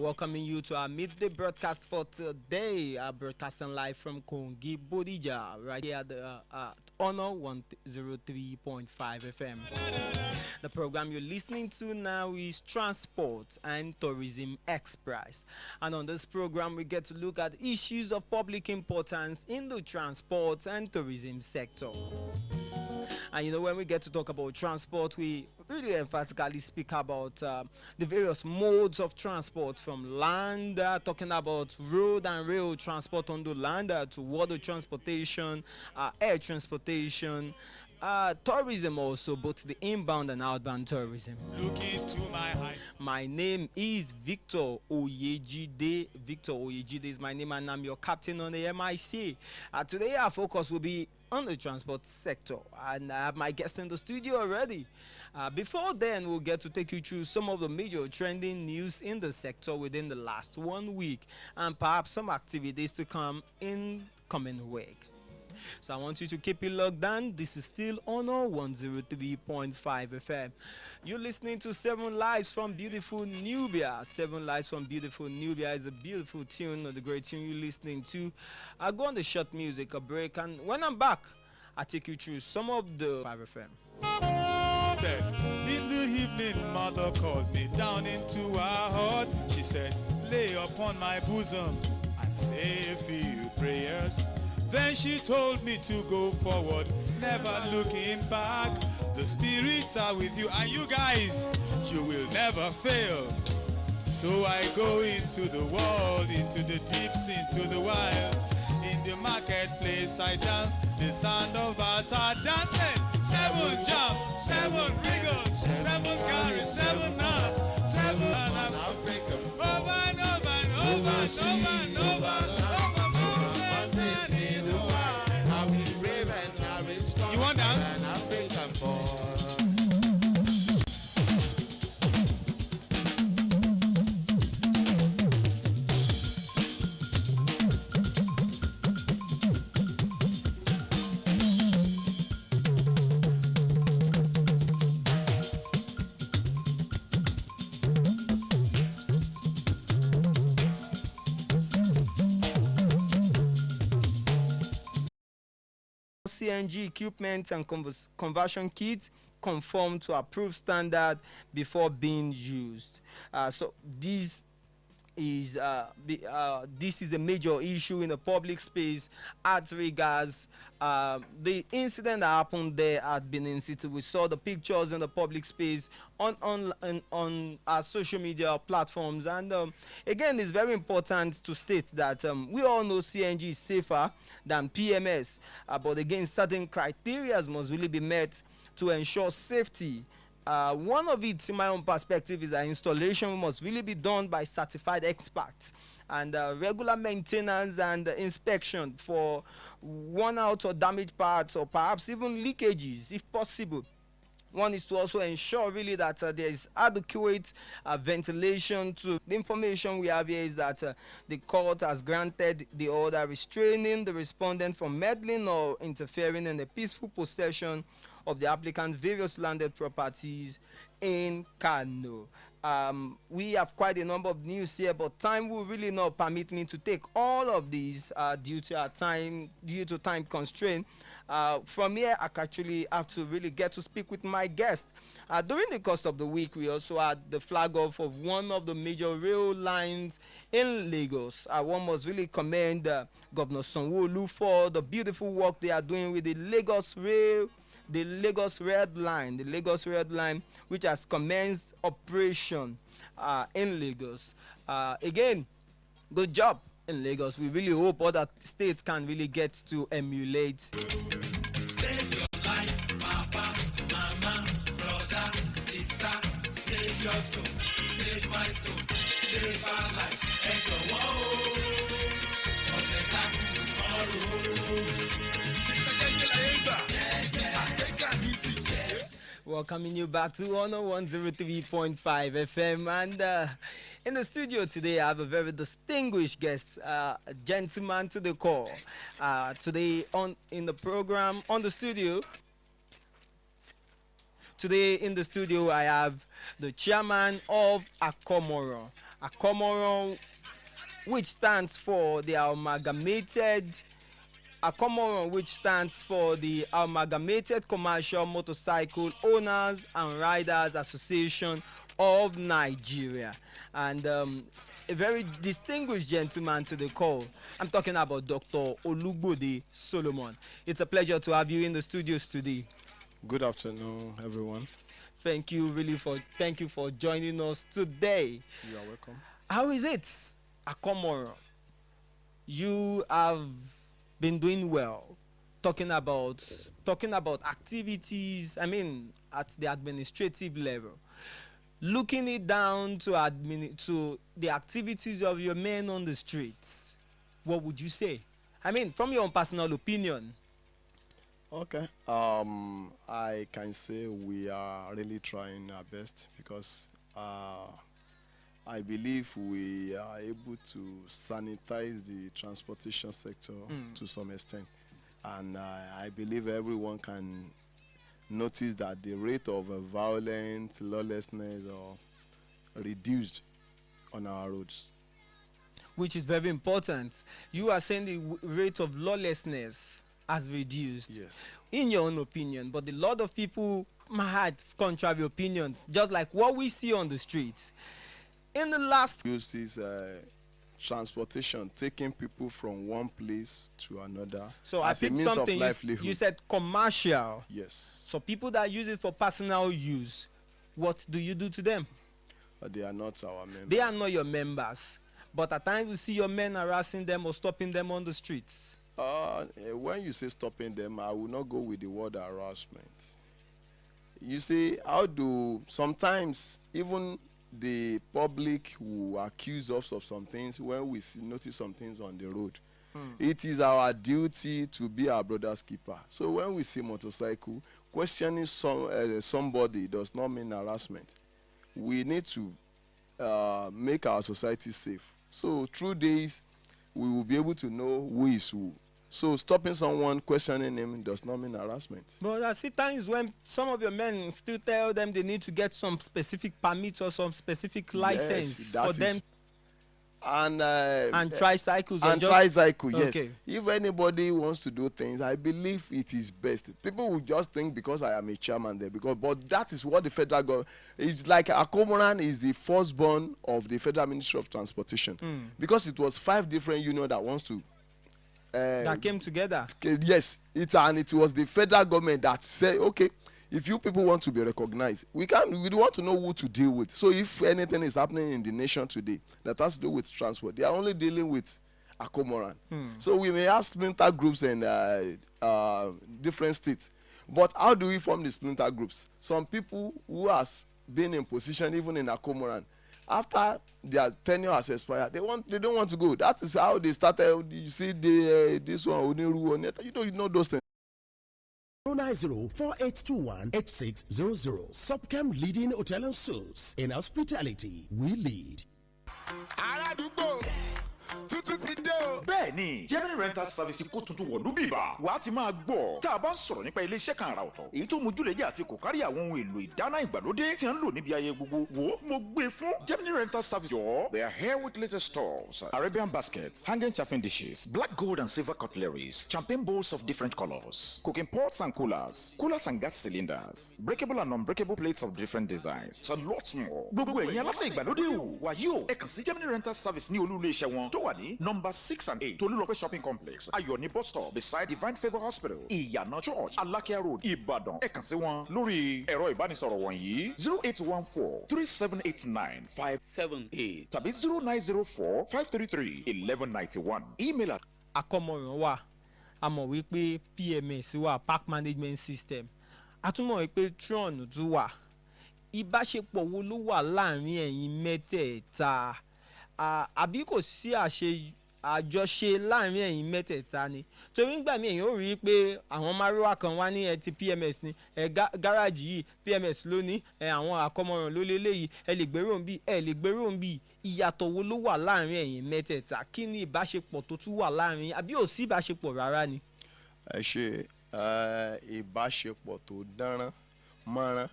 welcoming you to our midday broadcast for today. Broadcasting live from Kongi, Bodija, right here at the Honor 103.5 FM. The program you're listening to now is Transport and Tourism Express. And on this program, we get to look at issues of public importance in the transport and tourism sector. And when we get to talk about transport, we really emphatically speak about the various modes of transport, from land, talking about road and rail transport on the land, to water transportation, air transportation, tourism also, both the inbound and outbound tourism. Look into my eyes. My name is Victor Oyejide. Victor Oyejide is my name, and I'm your captain on the MIC. Today our focus will be on the transport sector, and I have my guest in the studio already. Before then, we'll get to take you through some of the major trending news in the sector within the last 1 week, and perhaps some activities to come in coming week. So I want you to keep it locked down. This is still Honor 103.5 FM. You're listening to 7 Lives from Beautiful Nubia. 7 Lives from Beautiful Nubia is a beautiful tune, the great tune you're listening to. I'll go on the short music, a break, and when I'm back, I'll take you through some of the 5 FM. Said, in the evening, mother called me down into her heart. She said, lay upon my bosom and say a few prayers. Then she told me to go forward, never looking back. The spirits are with you, and you guys, you will never fail. So I go into the world, into the deeps, into the wild. In the marketplace I dance, the sound of our dancing. 7 jumps, 7 wriggles, 7 carrots, 7 nuts, 7 Africa. Over and over and over and over and over. You want dance? CNG equipment and conversion kits conform to approved standard before being used. So this is a major issue in the public space as regards the incident that happened there at Benin City. We saw the pictures in the public space on our social media platforms, and again, it's very important to state that we all know CNG is safer than PMS, but again, certain criteria must really be met to ensure safety. One of it, in my own perspective, is that installation must really be done by certified experts, and regular maintenance and inspection for worn out or damaged parts, or perhaps even leakages if possible. One is to also ensure really that there is adequate ventilation. To the information we have here is that the court has granted the order restraining the respondent from meddling or interfering in the peaceful possession of the applicant's various landed properties in Kano. We have quite a number of news here, but time will really not permit me to take all of these due to time constraint. From here, I actually have to really get to speak with my guest. During the course of the week, we also had the flag off of one of the major rail lines in Lagos. One must really commend Governor Sanwo-Olu for the beautiful work they are doing with the Lagos Red Line, which has commenced operation in Lagos. Again, good job in Lagos. We really hope other states can really get to emulate. Save your life, papa, mama, brother, sister. Save your soul, save my soul, save our life. Welcoming you back to Honor 103.5 FM, and in the studio today I have a very distinguished guest, a gentleman to the core. Today in the studio I have the chairman of Akomoro. Akomoron, which stands for the Amalgamated Commercial Motorcycle Owners and Riders Association of Nigeria. And a very distinguished gentleman to the call. I'm talking about Dr. Olugbode Solomon. It's a pleasure to have you in the studios today. Good afternoon, everyone. Thank you for joining us today. You are welcome. How is it, Akomoron? You have been doing well, talking about activities, at the administrative level, looking it down to the activities of your men on the streets. What would you say? From your own personal opinion. Okay. I can say we are really trying our best because I believe we are able to sanitize the transportation sector to some extent. And I believe everyone can notice that the rate of violence, lawlessness are reduced on our roads. Which is very important. You are saying the rate of lawlessness has reduced. Yes. In your own opinion, but a lot of people might have contrary opinions, just like what we see on the streets. In the last use this transportation, taking people from one place to another. So as I a picked means something of livelihood. you said commercial. Yes. So people that use it for personal use, what do you do to them? They are not our members. They are not your members. But at times you see your men harassing them or stopping them on the streets. When you say stopping them, I will not go with the word harassment. You see, sometimes even the public will accuse us of some things when we notice some things on the road. It is our duty to be our brother's keeper. So when we see motorcycle, questioning somebody does not mean harassment. We need to make our society safe. So through this, we will be able to know who is who. So stopping someone, questioning him does not mean harassment. But I see times when some of your men still tell them they need to get some specific permits or some specific license for them. And tricycles. And tricycle, yes. Okay. If anybody wants to do things, I believe it is best. People will just think because I am a chairman there, but that is what the federal government is like. Akomoran is the firstborn of the Federal Ministry of Transportation because it was 5 different unions that wants to. That came together. Yes, it was the federal government that said, okay, if you people want to be recognized, we want to know who to deal with. So if anything is happening in the nation today that has to do with transport, they are only dealing with Akomoran. So we may have splinter groups in different states. But how do we form the splinter groups? Some people who has been in position even in Akomoran, after their tenure has expired, they don't want to go. That is how they started. You see this one, you know those things. 090-4821-8600. Subcam leading hotel and suites. In hospitality, we lead. Bẹ́ẹ̀ni, Germany Rental Service kó tuntun wọ̀lú bíbá. Wàá ti máa gbọ́. Tá a bá ń sọ̀rọ̀ nípa ilé-iṣẹ́ kan àrà ọ̀tọ̀. Èyí tó mójúlẹ̀jẹ̀ àti kò kárí àwọn ohun èlò ìdáná ìgbàlódé tí a ń lò níbi ayẹyẹ gbogbo. Wo mo gbé fún Germany Rental Service. Jọ̀ọ́. They are here with latest stores, Arabian baskets, hanging chafing dishes, black gold and silver cutleries, champagne bowls of different colors, cooking pots and coolers and gas cylinders, breakable and unbreakable plates of different designs, and lots more. Gbogbo ẹ̀yin aláṣẹ ìgbàlódé o. Wàyí o, ẹ kàn sí Germany Rental Service ní olú-ilé-iṣẹ́ wọn tó wà ní number 6 and 8 Tolulope Shopping Complex, Ayoni bus stop beside Divine Favour Hospital, Ìyànà Church, Alakia Road, Ìbàdàn. Ẹ kàn sí wọn lórí ẹ̀rọ ìbánisọ̀rọ̀ wọ̀nyí 0814-3789-578 tàbí 0904-533-1191. Email Akomoran wà. A mọ̀ wípé PMS wà, Park Management System. A tún mọ̀ wípé Tron tún wà. Ìbáṣepọ̀ wo ló wà láàrin ẹ̀yin mẹ́tẹ̀ẹ̀ta? Àbí kò sí àjọṣe láàrin ẹ̀yin mẹ́tẹ̀ẹ̀ta ni? Torí nígbà míì èèyàn ó rí i pé àwọn márúwá kan wá ní ti PMS ni, gáràjì yìí PMS ló ní, àwọn Akomoran ló léléyìí, ẹ lè gbèrò ń bí, ẹ lè gbèrò ń bí. Ìyàtọ̀ wo ló wà láàrin ẹ̀yin mẹ́tẹ̀ẹ̀ta? Kí ni ìbáṣepọ̀ tó tún wà láàrin, àbí ò sí ìbáṣepọ̀ rárá ni? Ẹ ṣe ìbáṣepọ̀ tó dánrán mọ́rán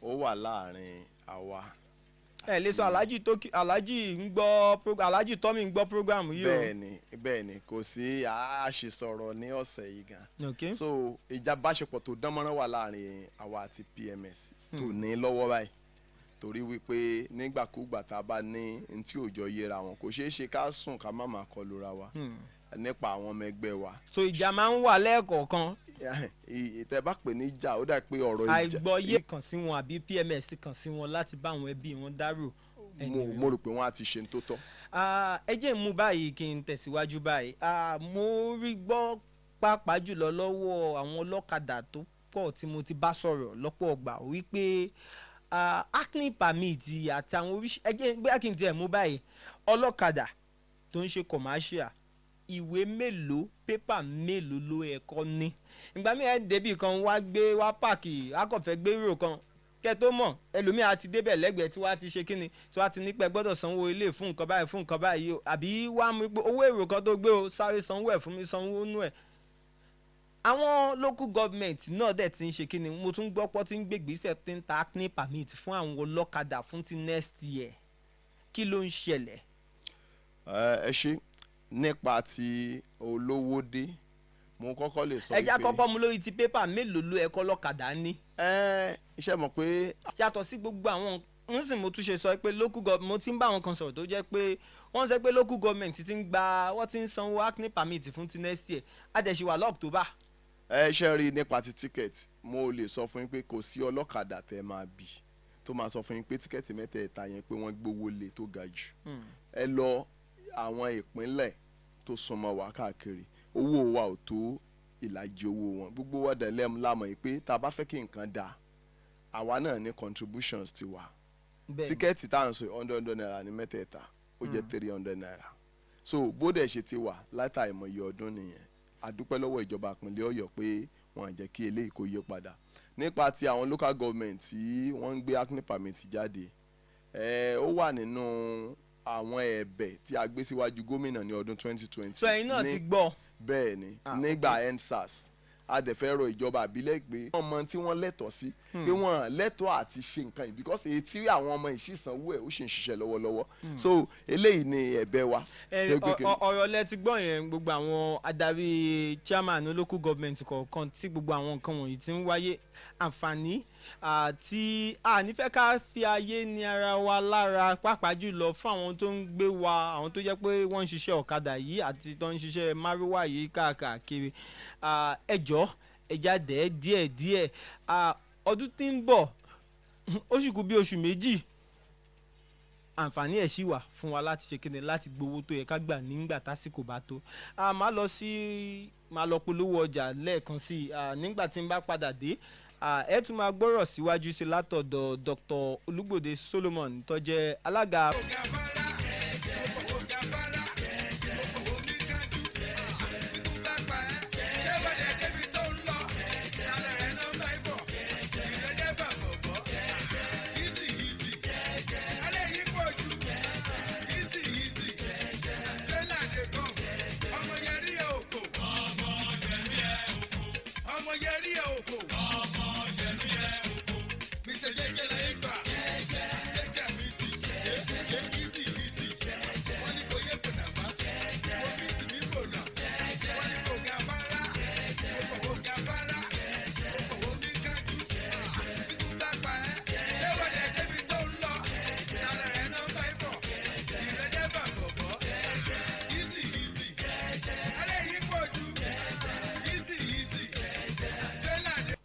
ó wà láàrin àwa ẹ lè sọ alájì ń gbọ́ alájì tọ́mì ń gbọ́ program yìí o. bẹ́ẹ̀ni kò sí àṣìṣọ̀rọ̀ ní ọ̀sẹ̀ yìí gan. Okay. So ìjábáṣepọ̀ tó dánmọ́rán wà láàrin àwa àti PMS tó ní lọ́wọ́ báyìí torí wípé nígbàkúgbà tá a bá ní ntí òjò yẹra wọn kò ṣeé ṣe ká sùn ká má máa kọlura wa nípa àwọn ọmọ ẹgbẹ́ wa. So ìjà máa ń wà lẹ́ẹ̀kọ̀ọ̀kan. ìtẹ́ bá pè ní ìjà ó dà pé ọ̀rọ̀ ìjà. àìgbọ́yé kàn sí wọn àbí PMS kàn sí wọn láti bá àwọn ẹbí wọn dárò. mo rò pé wọ́n á ti ṣe tó tọ́. ẹ jẹ́ mú báyìí kí n tẹ̀síwájú báyìí. Mo rí gbọ́ pàápàá jùlọ lọ́wọ́ àwọn ọlọ́kadà tó pọ̀ tí mo ti bá sọ̀rọ̀ lọ́pọ̀ ọgbà wípé acne permit àti àwọn oríṣi ẹ jẹ́ bóyá kí n tiẹ̀ mú báyìí ọlọ́kadà tó ń ṣe commercial ìwé mélòó pépà mélòó ló ẹ̀kọ́ ní ìgbà míì ẹ̀ débì kan wá páàkì akọ̀fẹ́ gbé rò kan kẹ́ tó mọ̀ ẹlòmíà ti débẹ̀ lẹ́gbẹ̀ẹ́ tí wàá ti ṣe kíni tí wàá ti nípẹ́ gbọ́dọ̀ sanwó ilé fún nǹkan báyìí o àbí wàá mú pé owó èrò kan tó gbé o sáré sanwó ẹ̀ fún mi sanwó nú ẹ̀. Àwọn local government náà dẹ̀ ti ń ṣe kíni mo tún gbọ́ pọ́ tí ń gbégbèsè tí ń ta acne permit fún àwọn ọlọ́kadà fún ti next year kí ló ń ṣẹlẹ̀. ẹ ṣe nípa ti olówó dé mo kọ́kọ́ lè sọ wípé ẹja kọ́kọ́ mú lórí ti pépà mélòó ló ẹ̀kọ́ lọ́kadà ní. iṣẹ́ mọ̀ pé. yàtọ̀ sí gbogbo àwọn n sì mo tún ṣe sọ pé local government mo ti ń bá àwọn kan sọ̀rọ̀ tó jẹ́ pé wọ́n sọ pé local government ti ń gba wọ́n ti ń sanwó acne permit fún ti next year adẹ̀síwà lọ́ọ̀tòbá. ṣe rí nípa ti ticket mo lè sọ fún yín pé kò sí ọlọ́kadà tẹ́ máa bì tó máa sọ fún yín pé tíkẹ́ẹ̀tì mẹ́tẹ̀ẹ̀ta yẹn pé wọ́n gbówó lé tó ga jù ẹ lọ àwọn ìpínlẹ̀ tó súnmọ́ wa káàkiri owó wa ò tó ìlàjì owó wọn gbogbo wa dẹ̀ lámọ̀ pé tá a bá fẹ́ kí nǹkan dáa àwa náà ní contributions ti wà tíkẹ́ẹ̀tì tá à ń sọ $100 naira ní mẹ́tẹ̀ẹ̀ta ó jẹ́ $300 naira so bóde ṣe ti wà látàìmọye ọdún nìyẹn àdúpẹ́ lọ́wọ́ ìjọba ìpínlẹ̀ Ọ̀yọ́ pé wọ́n jẹ́ kí eléyìí kó yí padà nípa ti àwọn local government tí wọ́n ń gbé acne permit jáde ó wà nínú àwọn ẹ̀bẹ̀ tí a gbé síwájú gómìnà ní ọdún 2020. sọ ẹ̀yin náà ti gbọ́. bẹ́ẹ̀ ni nígbà EndSARS adẹ̀fẹ́rọ ìjọba àbílẹ̀ pé wọ́n mọ tí wọ́n lẹ́tọ̀ọ́ sí pé wọ́n lẹ́tọ̀ọ́ àti ṣe nǹkan yìí because èyí tí àwọn ọmọ ìṣìsanwó ẹ̀ ó sì ń ṣiṣẹ́ lọ́wọ́lọ́wọ́ so eléyìí ni ẹ̀bẹ̀ wa. ọ̀rọ̀ lẹ ti gbọ́ yẹn gbogbo àwọn adarí chairman local government kọ̀ọ̀kan tí gbogbo àwọn nǹkan wọ̀nyí ti ń wáyé àǹfààní àti ànífẹ́ ká fi ayé ní ara wa lára pàápàá jùlọ fún àwọn tó ń gbé wa àwọn tó jẹ́ pé wọ́n ń ṣiṣẹ́ ọ̀kadà yìí àti tó ń ṣiṣẹ́ márúwá yìí káàkiri ẹjọ́ ẹja dẹ̀ díẹ̀díẹ̀ ọdún tí ń bọ̀ ó sì kù bí oṣù méjì àǹfààní ẹ̀ sì wà fún wa láti ṣe kéde láti gbowó tó yẹ ká gbà nígbà tásìkò bá tó máa lọ polówó ọjà lẹ́ẹ̀kan sí nígbà tí n bá padà dé ẹ tún máa gbọ́rọ̀ síwájú sí látọ̀dọ̀ Dr. Olúgbòde Solomon tó jẹ́ alága.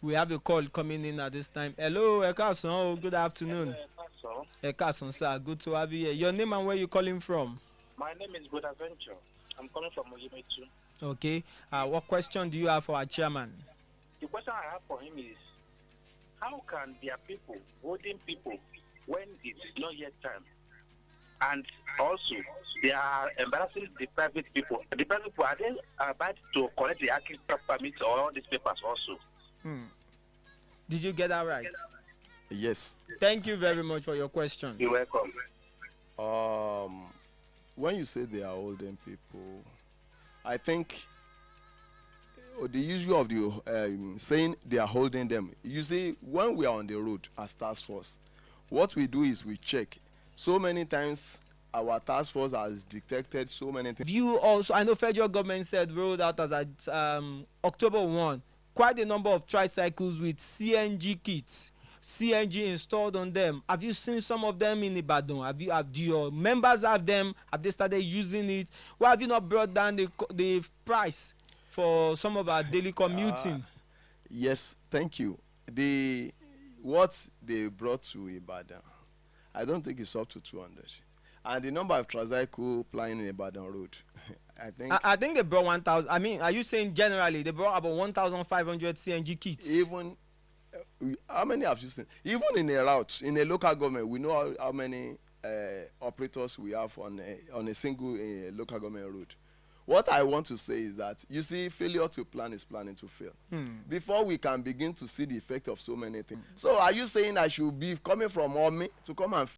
We have a call coming in at this time. Hello, Ekason. Good afternoon. Ekason, sir. Good to have you here. Your name and where you calling from? My name is Bonaventure. I'm calling from Oyejide. Okay. What question do you have for our chairman? The question I have for him is, how can there people voting people when it is not yet time? And also, they are embarrassing the private people. The private people, are they about to collect the active permits or all these papers also? Did you get that right? Yes. Thank you very much for your question. You're welcome. When you say they are older people, I think the issue of the saying they are holding them. You see, when we are on the road as task force, what we do is we check So many times our task force has detected so many things. You also, I know federal government said rolled out as at October 1 quite a number of tricycles with CNG kits, CNG installed on them. Have you seen some of them in Ibadan? Do your members have them? Have they started using it? Why have you not brought down the price for some of our daily commuting? Yes, thank you. What they brought to Ibadan, I don't think it's up to 200. And the number of tricycle plying in Ibadan road, I think they brought 1,000. I mean, are you saying generally they brought about 1,500 CNG kits? Even how many have you seen? Even in a route, in a local government, we know how many operators we have on a single local government road. What I want to say is that, you see, failure to plan is planning to fail. Before we can begin to see the effect of so many things. So are you saying I should be coming from Omi to come and